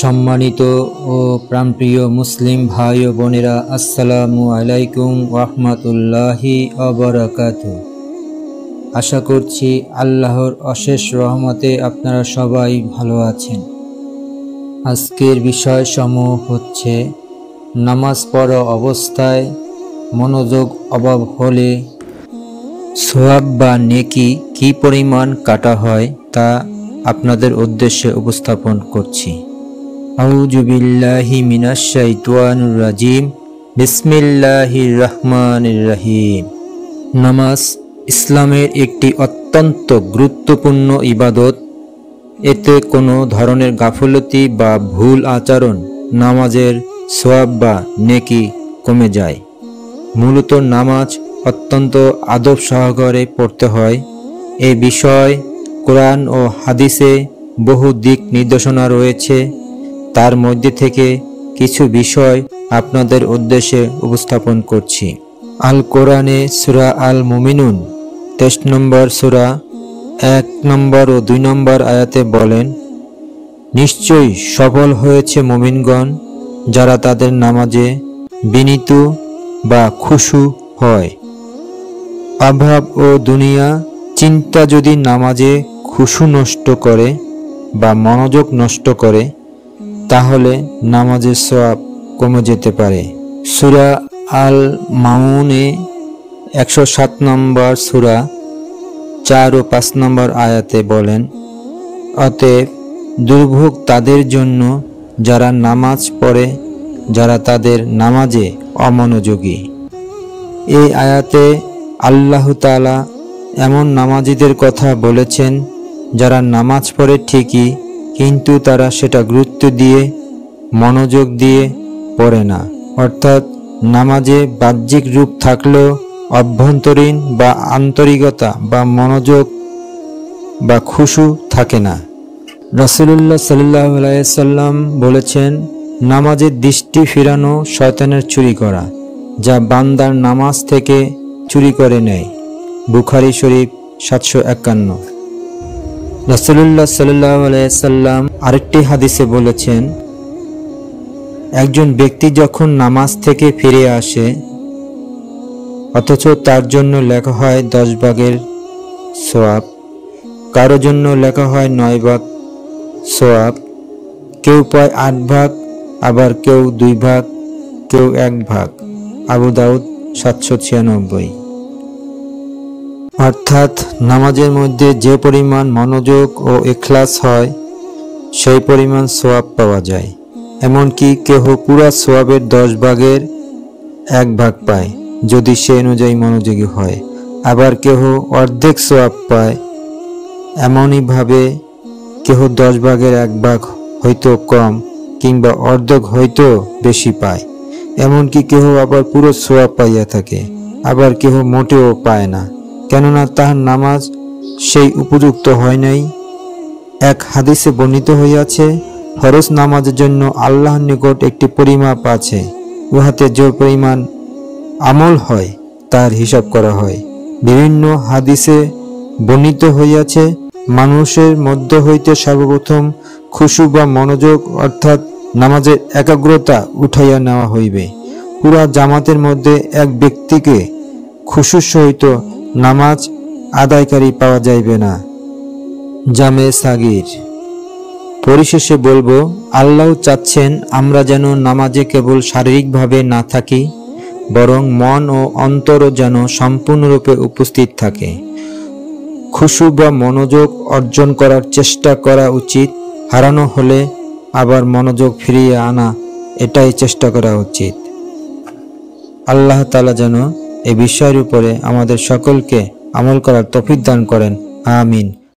সম্মানিত ও প্রাণপ্রিয় মুসলিম ভাই ও বোনেরা, আসসালামু আলাইকুম ওয়াহমাতুল্লাহি ওয়া বারাকাতুহু। আশা করছি আল্লাহর অশেষ রহমতে আপনারা সবাই ভালো আছেন। আজকের বিষয়সমূহ হচ্ছে নামাজ পড়া অবস্থায় মনোযোগ অভাব হলে সওয়াব বা নেকি কী পরিমাণ কাটা হয় তা আপনাদের উদ্দেশ্যে উপস্থাপন করছি। আউযু বিল্লাহি মিনাশ শাইতানির রাজিম। বিসমিল্লাহির রহমানির রহিম। নামাজ ইসলামের একটি অত্যন্ত গুরুত্বপূর্ণ ইবাদত। এতে কোনো ধরনের গাফলতি বা ভুল আচরণ নামাজের সওয়াব বা নেকি কমে যায়। মূলত নামাজ অত্যন্ত আদব সহকারে পড়তে হয়। এই বিষয় কোরআন ও হাদিসে বহু দিক নির্দেশনা রয়েছে। তার মধ্যে থেকে কিছু বিষয় আপনাদের উদ্দেশ্যে উপস্থাপন করছি। আল কোরআনে সূরা আল মুমিনুন 23 নম্বর সূরা 1 নম্বর ও 2 নম্বর আয়াতে বলেন, নিশ্চয়ই সফল হয়েছে মুমিনগণ যারা তাদের নামাজে বিনীত বা খুশু হয়। অভাব ও দুনিয়া চিন্তা যদি নামাজে খুশু নষ্ট করে বা মনোযোগ নষ্ট করে তাহলে নামাজের সওয়াব কমে যেতে পারে। সূরা আল মাউনে 107 নম্বর সূরা 4 ও 5 নম্বর আয়াতে বলেন, অতএব দুর্ভোগ তাদের জন্য যারা নামাজ পড়ে, যারা তাদের নামাজে অমনোযোগী। এই আয়াতে আল্লাহ তাআলা এমন নামাজীদের কথা বলেছেন যারা নামাজ পড়ে ঠিকই, কিন্তু তারা সেটা গুরুত্ব দিয়ে মনোযোগ দিয়ে পড়ে না। অর্থাৎ নামাজে বাহ্যিক রূপ থাকলেও অভ্যন্তরীণ বা আন্তরিকতা বা মনোযোগ বা খুশু থাকে না। রাসূলুল্লাহ সাল্লাল্লাহু আলাইহি ওয়াসাল্লাম বলেছেন, নামাজের দৃষ্টি ফিরানো শয়তানের চুরি করা, যা বান্দার নামাজ থেকে চুরি করে নেয়। বুখারী শরীফ 751। রাসূলুল্লাহ সাল্লাল্লাহু আলাইহি ওয়াসাল্লাম আরেকটি হাদিসে বলেছেন, একজন ব্যক্তি যখন নামাজ থেকে ফিরে আসে অথচ তার জন্য লেখা হয় 10 ভাগের সওয়াব, কারো জন্য লেখা হয় 9 ভাগ সওয়াব, কেউ পায় 8 ভাগ, আবার কেউ 2 ভাগ, কেউ 1 ভাগ। আবু দাউদ 796। অর্থাৎ নামাজের মধ্যে যে পরিমাণ মনোযোগ ও ইখলাস হয় সেই পরিমাণ সওয়াব পাওয়া যায়। এমনকি কেহ পুরা সওয়াবের 10 ভাগের 1 ভাগ পায় যদি সে অনুযায়ী মনোযোগী হয়, আবার কেহ অর্ধেক সওয়াব পায়। এমনইভাবে কেহ 10 ভাগের 1 ভাগ হয়তো কম কিংবা অর্ধেক হয়তো বেশি পায়। এমনকি কেহ আবার পুরো সওয়াব পাইয়া থাকে, আবার কেহ মোটেও পায় না, কেননা তাহার নামাজ সেই উপযুক্ত হয় নাই। এক হাদিসে বর্ণিত হইয়াছে, ফরজ নামাজের জন্য আল্লাহর নিকট একটি পরিমাপ আছে, উহাতে যে পরিমাণ আমল হয় তার হিসাব করা হয়। বিভিন্ন হাদিসে বর্ণিত হইয়াছে, মানুষের মধ্য হইতে সর্বপ্রথম খুশু বা মনোযোগ অর্থাৎ নামাজের একাগ্রতা উঠাইয়া নেওয়া হইবে। পুরা জামাতের মধ্যে এক ব্যক্তিকে খুশুর সহিত নামাজ আদায়কারী পাওয়া যাইবে না। জামে সাগীর। পরিশেষে বলবো, আল্লাহ চাচ্ছেন আমরা যেন নামাজে কেবল শারীরিকভাবে না থাকি, বরং মন ও অন্তরও যেন সম্পূর্ণরূপে উপস্থিত থাকে। খুশু বা মনোযোগ অর্জন করার চেষ্টা করা উচিত। হারানো হলে আবার মনোযোগ ফিরিয়ে আনা, এটাই চেষ্টা করা উচিত। আল্লাহ তাআলা যেন এই বিষয়ের উপরে আমাদের সকলকে আমল করার তৌফিক দান করেন। আমিন।